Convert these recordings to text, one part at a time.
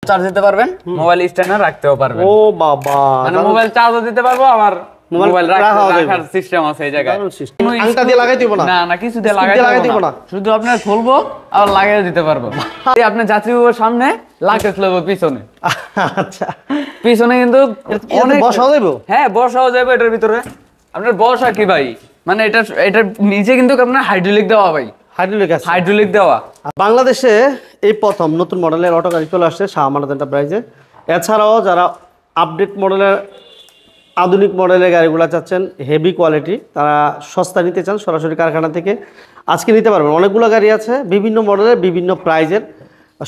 Charge দিতে পারবেন, mobile স্ট্যান্ডে রাখতেও পারবেন। ও বাবা, মানে মোবাইল চার্জও দিতে পারবো, আবার মোবাইল রাখার সিস্টেম আছে এই জায়গায়। আংটা দিয়ে লাগাই দিব না, না না কিছু দিয়ে লাগাই দিব না, শুধু আপনার খুলবো আর লাগিয়ে দিতে পারবো। আপনি যাত্রী সামনে লাগেজ লইব পিছনে। আচ্ছা, পিছনে কিন্তু অনেক বসাও যাবে। হ্যাঁ বসাও যাবে এটার ভিতরে। আপনার বসা কি ভাই, মানে এটা নিচে কিন্তু আপনার হাইড্রোলিক দেওয়া ভাই, হাইড্রোলিক দেওয়া। বাংলাদেশে এই প্রথম নতুন মডেলের অটো গাড়ি চলে আসছে শাহ আমানত এন্টারপ্রাইজে। এছাড়াও যারা আপডেট মডেলের আধুনিক মডেলের গাড়িগুলো চাচ্ছেন হেভি কোয়ালিটি, তারা সস্তা নিতে চান সরাসরি কারখানা থেকে আজকে নিতে পারবেন। অনেকগুলো গাড়ি আছে বিভিন্ন মডেলের বিভিন্ন প্রাইজের।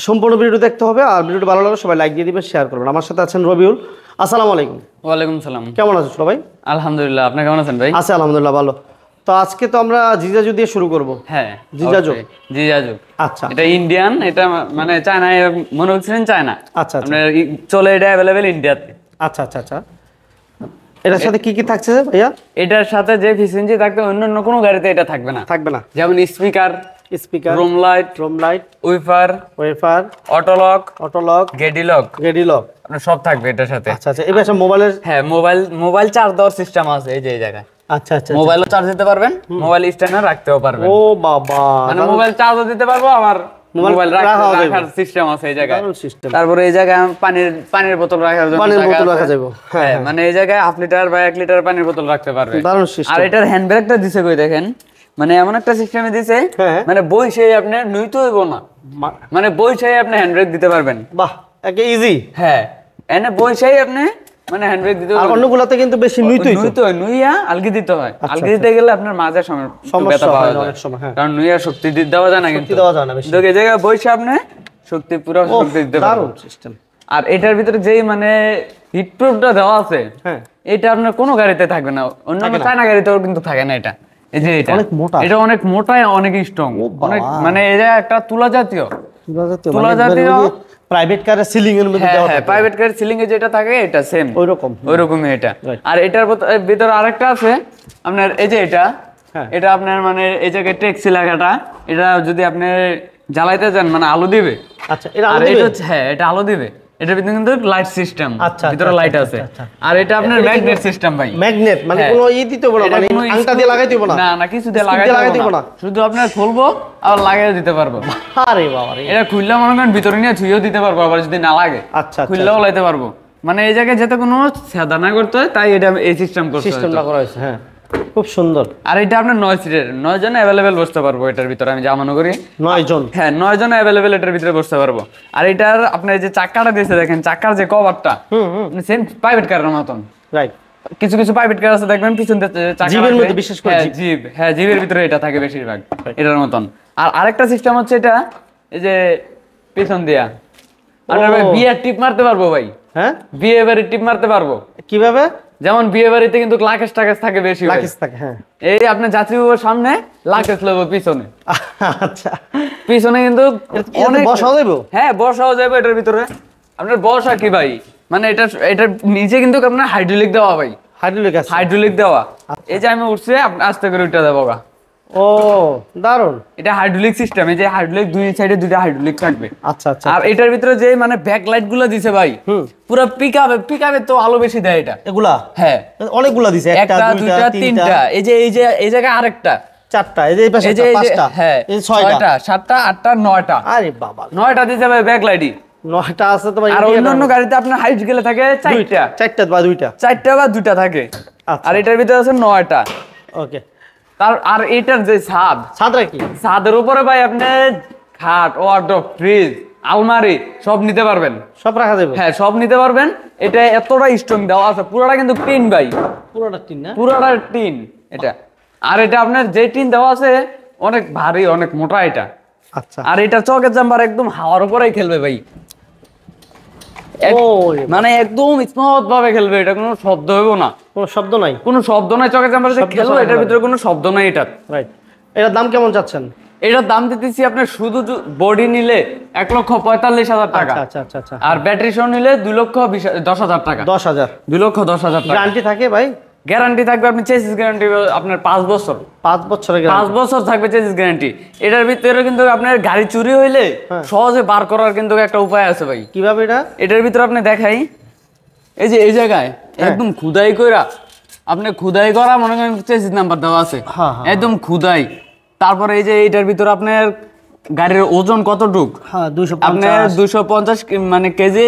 সম্পূর্ণ ভিডিও দেখতে হবে, আর ভিডিওটি ভালো লাগলে সবাই লাইক দিয়ে দিবেন, শেয়ার করবেন। আমার সাথে আছেন রবিউল। আসসালামু আলাইকুম। ওয়ালাইকুম সালাম। কেমন আছো সবাই? আলহামদুলিল্লাহ, আপনি কেমন আছেন ভাই? আছি আলহামদুলিল্লাহ ভালো। তো আজকে তো আমরা জিজাজু দিয়ে শুরু করব। হ্যাঁ জিজাজু। জিজাজু আচ্ছা, এটা ইন্ডিয়ান, এটা মানে চায়নায় মনে হচ্ছিলেন চায়না। আচ্ছা আচ্ছা, আপনার চলে এটা অ্যাভেলেবেল ইন্ডিয়াতে। আচ্ছা আচ্ছা আচ্ছা। এটার সাথে কি কি থাকছে ভাইয়া? এটার সাথে যে ফিসেন্সি থাকবে অন্য কোনো গাড়িতে এটা থাকবে না। থাকবে না? যেমন স্পিকার, রুম লাইট, উইফার, অটোলক, গেডিলক আপনার সব থাকবে এটার সাথে। আচ্ছা আচ্ছা। এবার মোবাইলের, হ্যাঁ মোবাইল চার্জ দেওয়ার সিস্টেম আছে এই যে এই জায়গায়। আচ্ছা আচ্ছা, মোবাইলও চার্জ দিতে পারবেন, মোবাইল স্ট্যান্ডে রাখতেও পারবেন। ও বাবা, মানে মোবাইল চার্জও দিতে পারবো, আবার মোবাইল রাখার সিস্টেম আছে এই জায়গায়। তারপরে এই জায়গায় পানির বোতল রাখার জন্য রাখা যাবে। হ্যাঁ মানে এই জায়গায় 1 লিটার বা 1 লিটার পানির বোতল রাখতে পারবে। দারুণ সিস্টেম। আর এটার হ্যান্ড ব্রেকটা দিছে কই দেখেন, মানে এমন একটা সিস্টেমে দিছে, মানে বইসে আপনি নুইতে হইব না, মানে বইসে আপনি হ্যান্ড ব্রেক দিতে পারবেন। বাহ, একে ইজি। হ্যাঁ এনে বইসে আপনি মানে হ্যান্ড ব্রেক দিতে। আর অন্যগুলোতে কিন্তু বেশি নুইয়া আলগি দিতে হয়। আলগি দিতে গেলে আপনার মাঝে সমস্যা পাওয়া যায় অনেক সময়, কারণ নুইয়া শক্তি দেওয়া যায় না, কিন্তু দেওয়া যায় না বেশি। এই জায়গায় বইসে আপনি শক্তি পুরো শক্তি দিতে পারবেন। দারুণ সিস্টেম। আর এটার ভিতরে যেই মানে হিট প্রুফটা দেওয়া আছে, এটা আপনার কোনো গাড়িতে থাকবে না, অন্যান্য চায়না গাড়িতেও কিন্তু থাকে না। এটা এই যে এটা অনেক মোটা, অনেক স্ট্রং, অনেক মানে এটা একটা তুলা জাতীয় প্রাইভেট কারের সিলিং এর মধ্যে দেওয়া থাকে। প্রাইভেট কারের সিলিং এ যেটা থাকে এটা সেম ওইরকমই এটা। আর এটার ভিতরে আরেকটা আছে আপনার এই যে এটা আপনার মানে এই জায়গায় ট্যাক্সি লাগাটা, এটা যদি আপনি জ্বালাইতে যান মানে আলো দিবে। আচ্ছা, এটা আলো দিবে? হ্যাঁ এটা আলো দিবে। এটার ভিতরে কিন্তু লাইট সিস্টেম, ভিতরে লাইট আছে। আর এটা আপনার ম্যাগনেট সিস্টেম ভাই। ম্যাগনেট মানে কোনো দিতে হবে না, মানে আংটা দিয়ে লাগাই দিব না? না না কিছু দিয়ে লাগাই দিব না, শুধু আপনার খুলবো আর লাগিয়ে দিতে পারবো। আরে বাবা রে, এটা খুললে মনে করেন ভিতরে নিয়ে থুইও দিতে পারবো, আবার যদি না লাগে খুললেও লাইতে পারবো। মানে এই জায়গায় যাতে কোনো সাদা না করতে হয়, তাই এটা এই সিস্টেমটা করা হয়েছে। হ্যাঁ খুব সুন্দর। আর এটা আপনার 9 সিটের, 9 জন अवेलेबल বসতে পারবো এটার ভিতরে, আমি যা মনে করি 9 জন। হ্যাঁ 9 জন अवेलेबल এটার ভিতরে বসতে পারবো। আর এটার আপনার যে চাকাটা দিয়েছে দেখেন, চাকার যে কভারটা সেম প্রাইভেট কারের মতন। রাইট, কিছু কিছু প্রাইভেট কার আছে দেখবেন পিছন দিয়ে চাকা, জিপের মধ্যে বিশেষ করে জিপ, হ্যাঁ জিপের ভিতরে এটা থাকে বেশিরভাগ এটার মতন। আর আরেকটা সিস্টেম হচ্ছে এটা এই যে পিছন দিয়া আমরা ভাই বিয়ের টিপ মারতে পারবো ভাই। হ্যাঁ বিয়ে বাড়ির টিপ মারতে পারবো। কিভাবে? যেমন বিয়ে বাড়িতে কিন্তু লাকেশ টাকেশ থাকে বেশি, লাকেশ থাকে। হ্যাঁ এই আপনি যাত্রী সামনে লাকেশ লইব পিছনে। আচ্ছা, পিছনে কিন্তু অনেক বসাও যাবে। হ্যাঁ বসাও যাবে এটার ভিতরে। আপনার বসা কি ভাই, মানে এটা নিচে কিন্তু আপনার হাইড্রোলিক দেওয়া ভাই, হাইড্রোলিক দেওয়া। এই যে আমি উঠছে আপনি আস্তে করে উঠে দেবো গা। ও দারুন, এটা হাইড্রোলিক সিস্টেম। এই যে হাইড্রোলিক দুই সাইডে দুইটা হাইড্রোলিক থাকবে। আচ্ছা আচ্ছা। আর এটার ভিতরে যে মানে ব্যাক লাইট গুলো দিছে ভাই, পুরো পিকআপে তো আলো বেশি দেয় এটা। এগুলা হ্যাঁ অনেকগুলা দিছে, একটা দুইটা তিনটা, এই যে এই জায়গায় আরেকটা চারটা, এই যে এই পাশে পাঁচটা, হ্যাঁ এই ছয়টা, সাতটা, আটটা, নয়টা। আরে বাবা, 9টা দিছে ভাই ব্যাক লাইটই। 9টা আছে তো ভাই। আর অন্যান্য গাড়িতে আপনার হাইট গেলে থাকে চারটা বা দুইটা থাকে। আর এটার ভিতরে আছে 9টা। ওকে। আর এটার যে ছাদটা কি, ছাদের উপরে ভাই আপনি খাট, ওয়ার্ডরোব, ফ্রিজ, আলমারি সব নিতে পারবেন, সব রাখা যাবে। হ্যাঁ সব নিতে পারবেন। এটা এতটা স্ট্রং দেওয়া আছে, পুরোটা কিন্তু টিন ভাই, পুরোটা টিন না, পুরোটা টিন এটা। আর এটা আপনার যে টিন দেওয়া আছে অনেক ভারী, অনেক মোটা এটা। আচ্ছা। আর এটা চকের জাম্পার একদম হাওয়ার উপরেই খেলবে ভাই, মানে একদম স্মুথ ভাবে খেলবে। এটা কোনো শব্দ হইব না, কোনো শব্দ নাই, চকের জাম্পারে খেলবে, এটার ভিতরে কোনো শব্দ নাই এটা। রাইট। এটার দাম কেমন চাচ্ছেন? এটার দাম দিতেছি আপনার শুধু বডি নিলে 1,45,000 টাকা। আচ্ছা আচ্ছা আচ্ছা। আর ব্যাটারি সহ নিলে 2,10,000 টাকা। 10,000, 2,10,000 টাকা। গ্যারান্টি থাকে ভাই? গ্যারান্টি থাকবে আপনি চেসিস গ্যারান্টি আপনার 5 বছর 5 বছরের 5 বছর থাকবে চেসিস গ্যারান্টি। এটার ভিতরে কিন্তু আপনার গাড়ি চুরি হইলে সহজে বার করার কিন্তু একটা উপায় আছে ভাই। কিভাবে এটা? এটার ভিতরে আপনি দেখাই, এই যে এই জায়গায় একদম খুদাই কইরা আপনি খুদাই করা মনে করেন চেসিস নাম্বার দেওয়া আছে, একদম খুদাই। তারপরে এই যে এটার ভিতরে আপনার গাড়ির ওজন কতটুক, আপনার 250 মানে কেজি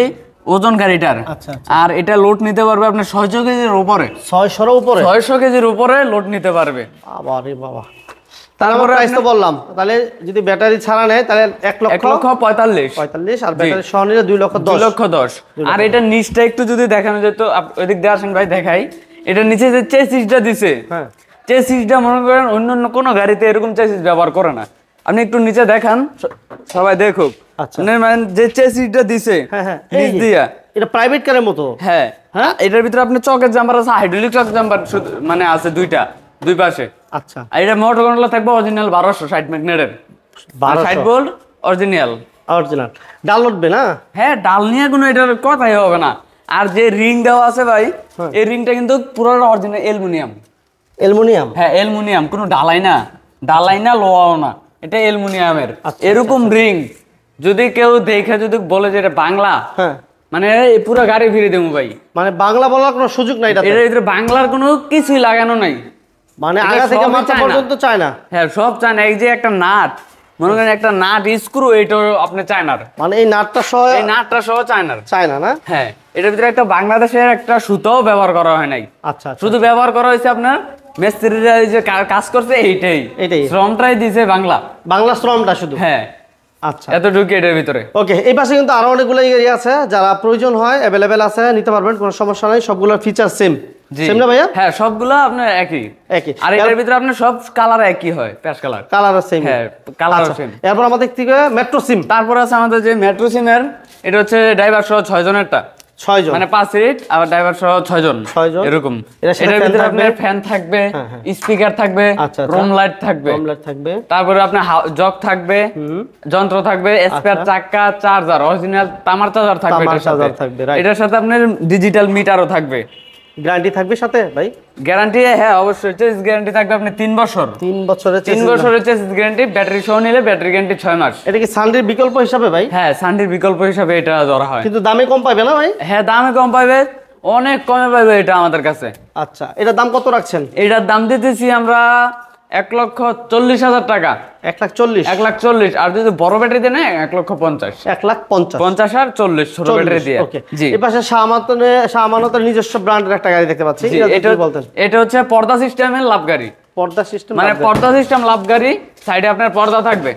ওজন গাড়িটার। আর এটা লোড নিতে পারবে আপনার 600 কেজির উপরে, 600 কেজির উপরে লোড নিতে পারবে। আরে বাবা, তারপরে প্রাইস তো বললাম, তাহলে যদি ব্যাটারি ছাড়া নেয় তাহলে 1,45,000 আর ব্যাটারি সহ নিলে 2,10,000। আর এটা নিচটা একটু যদি দেখানো যেত, ওইদিক দিয়ে আসেন ভাই দেখাই। এটা নিচে যে চেসিসটা দিছে, চেসিসটা মনে করেন অন্য কোনো গাড়িতে এরকম চেসিস ব্যবহার করে না। আপনি একটু নিচে দেখান, সবাই দেখুক। মানে যে চেসিসটা দিছে নিচ দিয়া, এটা প্রাইভেট কারের মতো। হ্যাঁ, এটার ভিতরে আপনি চকের জাম্পার আছে, হাইড্রোলিক চকের জাম্পার মানে আছে দুই পাশে। আচ্ছা, আর এটা মোটর কন্ট্রোলার থাকবে অরিজিনাল 1260 ম্যাগনেটের, 60 ভোল্ট অরিজিনাল। ডাল উঠবে না? হ্যাঁ, ডাল নিয়ে কোনো এটার কথাই হবে না। আর যে রিং দেওয়া আছে ভাই, এই রিংটা কিন্তু পুরোটা অরিজিনাল অ্যালুমিনিয়াম। হ্যাঁ, অ্যালুমিনিয়াম, কোনো ডালাই না লোহাও না, এটা অ্যালুমিনিয়ামের। এরকম রিং যদি কেউ দেখে যদি বলে যে এটা বাংলা, মানে পুরো গাড়ি ফিরে দেবো ভাই। মানে বাংলা বলার কোনো সুযোগ নাই, এটার ভিতরে বাংলার কোনো কিছুই লাগানো নাই, মানে আগা থেকে মাথা পর্যন্ত চায় না। হ্যাঁ, সব চায় না। এই যে একটা নাট, মনে করেন একটা নাট স্ক্রু, এইটাও আপনি চায়নার, মানে এই নাটটা সহ চায়নার না। হ্যাঁ, এটার ভিতরে একটা বাংলাদেশের একটা সুতাও ব্যবহার করা হয় নাই। আচ্ছা, শুধু ব্যবহার করা হয়েছে আপনার মিস্ত্রিরা যে কাজ করছে এইটাই শ্রমটাই দিয়েছে বাংলা শ্রমটা শুধু। হ্যাঁ, আচ্ছা, এতটুকু এটার ভিতরে। ওকে, এই পাশে কিন্তু আরো অনেকগুলো এরিয়া আছে, যারা প্রয়োজন হয় অ্যাভেলেবেল আছে, নিতে পারবেন, কোনো সমস্যা নাই। সবগুলোর ফিচার সেম না ভাইয়া? হ্যাঁ, সবগুলো আপনার একই। আর এটার ভিতরে আপনার সব কালার একই হয়, প্যাশ কালার সেম। হ্যাঁ, কালার সেম। এরপর আমাদের থেকে মেট্রো সিম, তারপর আছে আমাদের যে মেট্রো সিমের, এটা হচ্ছে ড্রাইভার সহ 6 জনেরটা, 6 জন, মানে 5 সিট, আর ড্রাইভার সহ 6 জন এরকম। এটার ভিতরে আপনার ফ্যান থাকবে, স্পিকার থাকবে, রুম লাইট থাকবে, তারপরে আপনার জগ থাকবে, যন্ত্র থাকবে, স্পেয়ার চাকা, চার্জার, অরিজিনাল তামার চার্জার থাকবে এটার সাথে। এটার সাথে আপনার ডিজিটাল মিটারও থাকবে। গ্যারান্টি থাকবে সাথে ভাই? গ্যারান্টি, হ্যাঁ অবশ্যই, চেসিস গ্যারান্টি থাকবে আপনি 3 বছর। 3 বছরের চেসিস গ্যারান্টি, ব্যাটারি সহ নিলে ব্যাটারি গ্যারান্টি 6 মাস। এটা কি সানডির বিকল্প হিসাবে ভাই? হ্যাঁ, সানডির বিকল্প হিসাবে এটা ধরা হয়। কিন্তু দামে কম পাবে না ভাই? হ্যাঁ, দামে কম পাবে, অনেক কমে পাবে এটা আমাদের কাছে। আচ্ছা, এটার দাম কত রাখছেন? এটার দাম দিতেছি আমরা 1,40,000 টাকা। 1,40,000। আর যদি বড় ব্যাটারি দেন 1,50,000। 1,50,000 আর 40 ছোট ব্যাটারি দিয়ে। জি, এই পাশে শাহমানতের নিজস্ব ব্র্যান্ডের একটা গাড়ি দেখতে পাচ্ছি, এটা হচ্ছে পর্দা সিস্টেমের লাভ গাড়ি। পর্দা সিস্টেম মানে পর্দা সিস্টেম লাভ গাড়ি, সাইডে আপনার পর্দা থাকবে।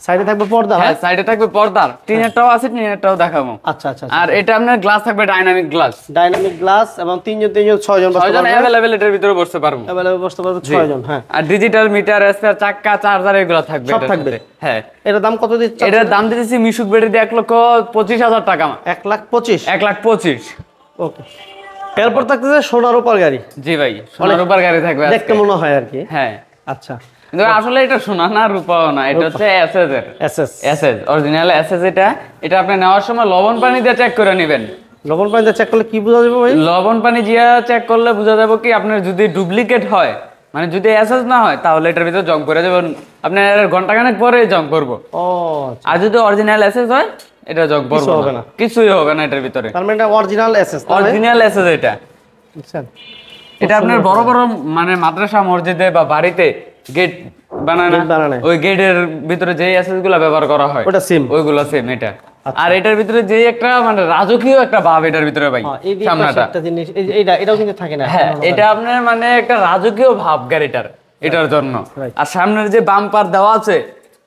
সাইডে থাকবে পর্দা? হ্যাঁ, সাইডে থাকবে পর্দা। টিনেরটাও আছে, টিনেরটাও দেখাবো। আচ্ছা। আর এটা আপনার গ্লাস থাকবে ডাইনামিক গ্লাস, এবং 6 জন अवेलेबल এটার ভিতরে বসতে পারবো। 6 জন। হ্যাঁ, আর ডিজিটাল মিটার, স্পেয়ার চাকা, চার্জার এগুলো থাকবে, সব থাকবে। হ্যাঁ, এটার দাম কত দিচ্ছেন? এটার দাম দিতেছি মিশুক ব্যাটারি দিয়ে 1,25,000 টাকা। 1,25,000। ওকে, এরপর থাকতেছে সোনার উপর গাড়ি। জি ভাই, সোনার উপর গাড়ি থাকবে, দেখতে মনে হয় আর কি। হ্যাঁ, আচ্ছা, কিন্তু আসলে এটা সোনা না, রূপাও না, এটা হচ্ছে এসএস অরিজিনাল এসএস। এটা আপনি নেওয়ার সময় লবণ পানি দিয়ে চেক করে নেবেন। লবণ পানি দিয়ে চেক করলে কি বোঝা যাবে ভাই? লবণ পানি দিয়ে চেক করলে বোঝা যাবে কি আপনার যদি ডুপ্লিকেট হয়, মানে যদি এসএস না হয়, তাহলে এটার ভিতরে জং করে যাবেন, আপনার ঘন্টাখানেক পরে জং করবো। আর যদি অরিজিনাল এসএস হয়, এটা জং করবে না, কিছুই হবে না এটার ভিতরে। তার মানে এটা অরিজিনাল এসএস। এটা আপনার বড় বড় মানে মাদ্রাসা, মসজিদে বা বাড়িতে গেট বানানো, ওই গেটের ভিতরে যে এসএস গুলো ব্যবহার করা হয় ওইগুলো সেম এটা। আর এটার ভিতরে যে একটা মানে রাজকীয় একটা ভাব এটার ভিতরে ভাই, সামনাটা এটাও কিন্তু থাকে না। হ্যাঁ, এটা আপনার মানে একটা রাজকীয় ভাব গাড়িটার, এটার জন্য। আর সামনের যে বাম্পার দেওয়া আছে,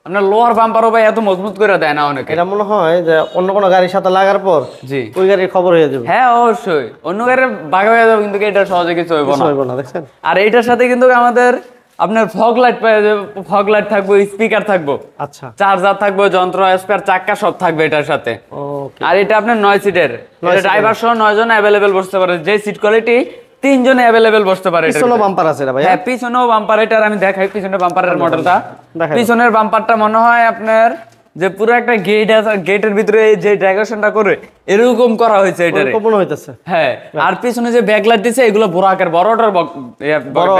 আপনার লোহার বাম্পারও ভাই এত মজবুত করে দেয় না অনেকে। এটা মনে হয় যে অন্য কোনো গাড়ির সাথে লাগার পর জি ওই গাড়ির খবর হয়ে যাবে। হ্যাঁ, অবশ্যই অন্য গাড়ির বাগা হয়ে যাবে, কিন্তু এটা সহজে কিছু হইব না, দেখছেন। আর এটার সাথে কিন্তু আমাদের আপনার ফগ লাইট পাওয়া যাবে, ফগ লাইট থাকবে, স্পিকার থাকবে, আচ্ছা, চার্জার থাকবে, যন্ত্র, স্পেয়ার চাকা সব থাকবে এটার সাথে। আর এটা আপনার 9 সিটের, এটা ড্রাইভার সহ 9 জন अवेलेबल বসতে পারে। যে সিট কোয়ালিটি 3 জন अवेलेबल বসতে পারে। পিছনেও বাম্পার আছে ভাই? হ্যাঁ, পিছনেও বাম্পার। এটার আমি দেখাই পিছনের বাম্পারের মডেলটা। পিছনের বাম্পারটা মনে হয় আপনার যে পুরো একটা গেট আছে, গেটের ভিতরে যে ডেকোরেশনটা করে এরকম করা হয়েছে এটারে। এরকম মনে হইতাছে। হ্যাঁ, আর পিছনে যে ব্যাকলাইট দিছে এগুলো বোরাকের বড়টার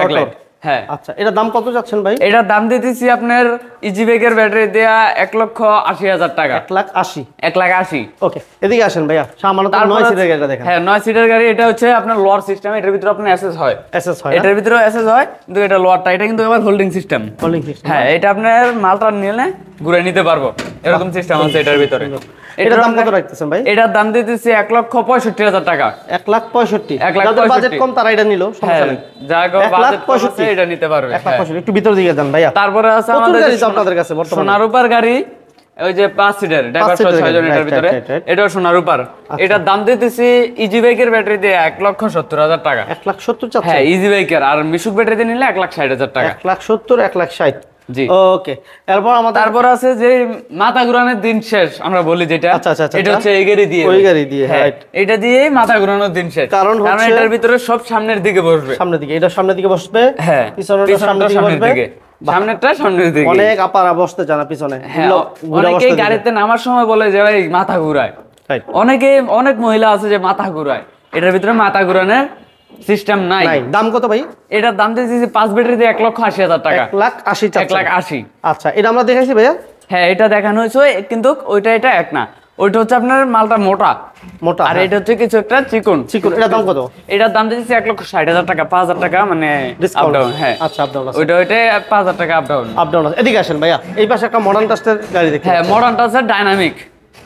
ব্যাকলাইট। হ্যাঁ, আচ্ছা, এটা দাম কত যাচ্ছেন ভাই? এটার দাম দিতেছি আপনার ইজি ব্যাগের ব্যাটারি দেয়া 1,80,000 টাকা। 1,80,000। 1,80,000। ওকে, এদিকে আসেন ভাইয়া, সামান্য 9 সিটের গাড়িটা দেখেন। হ্যাঁ, 9 সিটের গাড়ি। এটা হচ্ছে আপনার লোয়ার সিস্টেম, এটার ভিতরে আপনার এসএস হয়। এসএস হয়, এটার ভিতরে এসএস হয়, কিন্তু এটা লোয়ারটা, এটা কিন্তু আবার হোল্ডিং সিস্টেম। Holding system. হ্যাঁ, এটা আপনার মালটা নিলে ঘুরে নিতে পারবো, এরকম সিস্টেম আছে এটার ভিতরে। এটার দাম কত রাখতেছেন ভাই? এটার দাম দিতেছি 1,65,000 টাকা। 1,65,000। 1,65,000। যাদের বাজেট কম তারা এটা নিলো, সমস্যা নেই। যাগো বাজেট কম আছে এটা নিতে পারবে। 1,65,000। একটু ভিতর দিকে যান ভাইয়া। তারপরে আছে আমাদের আপনাদের কাছে বর্তমানে সোনারূপার গাড়ি, ওই যে 5 সিটার ড্রাইভার সহ 6 জন এটার ভিতরে। এটাও সোনারূপার। এটার দাম দিতেছি ইজি বাইকের ব্যাটারি দিয়ে 1,70,000 টাকা। 1,70,000 চাচ্ছেন? হ্যাঁ, ইজি বাইকের। আর মিশুক ব্যাটারি দিয়ে নিলে 1,60,000 টাকা। 1,70,000, 1,60,000। জি, ওকে। এরপর আমাদের তারপর আছে যে মাথা ঘুরানোর দিন শেষ আমরা বলি যেটা, আচ্ছা, আচ্ছা, আচ্ছা, এটা হচ্ছে এই গাড়ি দিয়ে। ওই গাড়ি দিয়ে, হ্যাঁ, রাইট। এটা দিয়েই মাথা ঘুরানোর দিন শেষ। কারণ হচ্ছে এটার ভিতরে সব সামনের দিকে বসবে। সামনের দিকে, এটা সামনের দিকে বসবে। হ্যাঁ, পিছনেরটা সামনের দিকে বসবে। সামনেরটা সামনের দিকে। অনেক আপারা বসতে চায় না পিছনে। হ্যাঁ, অনেকেই গাড়িতে নামার সময় বলে যে ভাই মাথা ঘুরায়। রাইট। অনেক মহিলা আছে যে মাথা ঘুরায়, এটার ভিতরে মাথা ঘুরানোর সিস্টেম নাই। দাম কত ভাই? এটার দাম দিয়েছি 5 ব্যাটারি দিয়ে 1,80,000 টাকা। 1,80,000 চাচ্ছেন? 1,80,000। আচ্ছা, এটা আমরা দেখাইছি ভাইয়া। হ্যাঁ, এটা দেখানো হয়েছে, কিন্তু ওইটা এটা এক না। ওইটা হচ্ছে আপনার মালটা মোটা, আর এটা হচ্ছে কিছু একটা চিকন। এটার দাম কত? এটার দাম দিয়েছি 1,60,000 টাকা। 5,000 টাকা মানে আপ ডাউন। হ্যাঁ, আচ্ছা, আপ ডাউন আছে। ওইটা 5,000 টাকা আপ ডাউন। আপ ডাউন আছে। এদিকে আসেন ভাইয়া, এই পাশে একটা মডার্ন টাস্টের গাড়ি দেখি। হ্যাঁ, মডার্ন টাচের ডাইনামিক।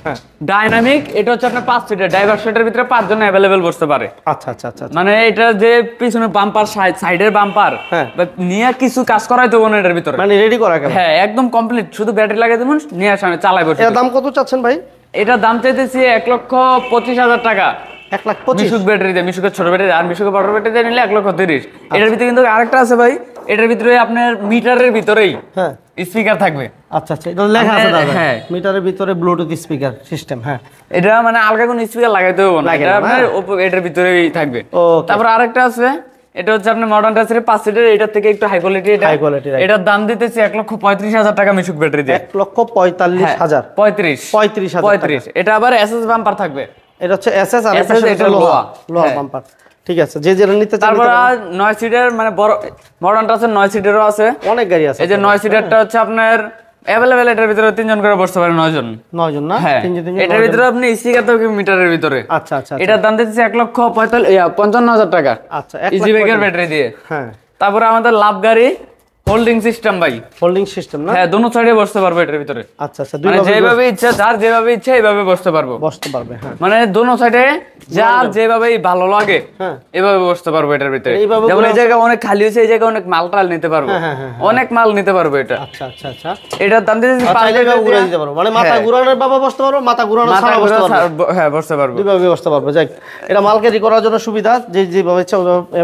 হ্যাঁ, ডাইনামিক। এটা হচ্ছে আপনার 5 সিটার, ড্রাইভার সিটের ভিতরে 5 জন অ্যাভেলেবেল বসতে পারে। আচ্ছা আচ্ছা আচ্ছা। মানে এটা যে পিছনে বাম্পার, সাইডের বাম্পার, হ্যাঁ, নিয়ে কিছু কাজ করাইতে হবে না এটার ভিতরে। মানে রেডি করা কেন? হ্যাঁ, একদম কমপ্লিট, শুধু ব্যাটারি লাগাই দেবেন, নিয়ে সামনে চালাই বসে। এর দাম কত চাচ্ছেন ভাই? এটার দাম চাইতেছি 1,25,000 টাকা। 1,25,000 মিশুক ব্যাটারি দিয়ে, মিশুকের ছোট ব্যাটারি, আর মিশুকের বড় ব্যাটারি দিয়ে নিলে 1,30,000। এটার ভিতরে কিন্তু আরেকটা আছে ভাই, এটার ভিতরে আপনার মিটারের ভিতরেই হ্যাঁ স্পিকার থাকবে। আচ্ছা আচ্ছা, এটা লেখা আছে দাদা। হ্যাঁ, মিটারের ভিতরে ব্লুটুথ স্পিকার সিস্টেম। হ্যাঁ, এটা মানে আলাদা কোনো স্পিকার লাগাইতে হবে না, এটা আপনার এটার ভিতরেই থাকবে। তারপর আরেকটা আছে, এটা হচ্ছে আপনার মডার্ন টাচের 5 সিটার, এটার থেকে একটু হাই কোয়ালিটি। এটা এটার দাম দিতেছি 1,35,000 টাকা মিশুক ব্যাটারি দিয়ে। 1,45,000। 35,000। এটা আবার এসএস বাম্পার থাকবে। এটা হচ্ছে এসএস, আর এটা লোহা বাম্পার। ঠিক আছে, যে যেটা নিতে চান। তারপর 9 সিটার মানে বড় মডার্ন টাচের 9 সিটারও আছে, অনেক গাড়ি আছে। এই যে 9 সিটারটা হচ্ছে আপনার অ্যাভেলেবেল, এটার ভিতরে 3 জন করে বসতে পারে। 9 জন না? হ্যাঁ, এটার ভিতরে আপনি স্পিকার তো মিটারের ভিতরে। আচ্ছা আচ্ছা, এটার দাম দিতেছি 1,55,000 টাকা। আচ্ছা, ইজি ব্যাগের ব্যাটারি দিয়ে। হ্যাঁ, তারপরে আমাদের লাভ গাড়ি হোল্ডিং সিস্টেম ভাই। হোল্ডিং সিস্টেম না? হ্যাঁ, দুনো সাইডে বসতে পারবো এটার ভিতরে। আচ্ছা আচ্ছা, মানে যেভাবে ইচ্ছা, যার যেভাবে ইচ্ছা এইভাবে বসতে পারবো। হ্যাঁ, মানে দুনো সাইডে যার যেভাবে ভালো লাগে এভাবে বসতে পারবো এটার ভিতরে। যেমন এই জায়গা অনেক খালি হয়েছে, এই জায়গা অনেক মাল টাল নিতে পারবো, অনেক মাল নিতে পারবো এটা। আচ্ছা আচ্ছা আচ্ছা, এটার দাম দিতেছি 5,000 ঘুরে দিতে পারবো। মানে মাথা ঘুরানোর বাবা বসতে পারবো, মাথা ঘুরানো ছাড়া বসতে পারবো। হ্যাঁ, বসতে পারবো, দুইভাবে বসতে পারবো। যাই, এটা মাল ক্যারি করার জন্য সুবিধা, যে যেভাবে ইচ্ছা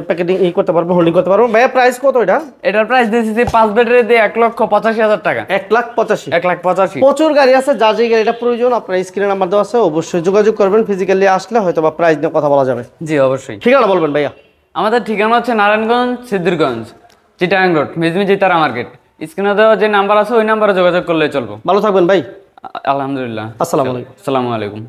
প্যাকেটিং করতে পারবো, হোল্ডিং করতে পারবো। ভাইয়া প্রাইস কত এটা? এটার প্রাইস দিতেছি 5 ব্যাটারি দিয়ে 1,85,000 টাকা। 1,85,000। 1,85,000। প্রচুর গাড়ি আছে, যার যে গাড়িটা প্রয়োজন আপনার স্ক্রিনে নাম্বার দেওয়া আছে, অবশ্যই যোগাযোগ করবেন। ফিজিক্যালি আসলে হয়তো বা প্রাইস নিয়ে কথা বলা যাবে। জি, অবশ্যই। ঠিকানা বলবেন ভাইয়া? আমাদের ঠিকানা হচ্ছে নারায়ণগঞ্জ, সিদ্ধিরগঞ্জ, চিটাগাং রোড, মেজমি তারা মার্কেট। স্ক্রিনে দেওয়া যে নাম্বার আছে ওই নাম্বারে যোগাযোগ করলে চলবো। ভালো থাকবেন ভাই। আলহামদুলিল্লাহ। আসসালামু আলাইকুম। আসসালামু আলাইকুম।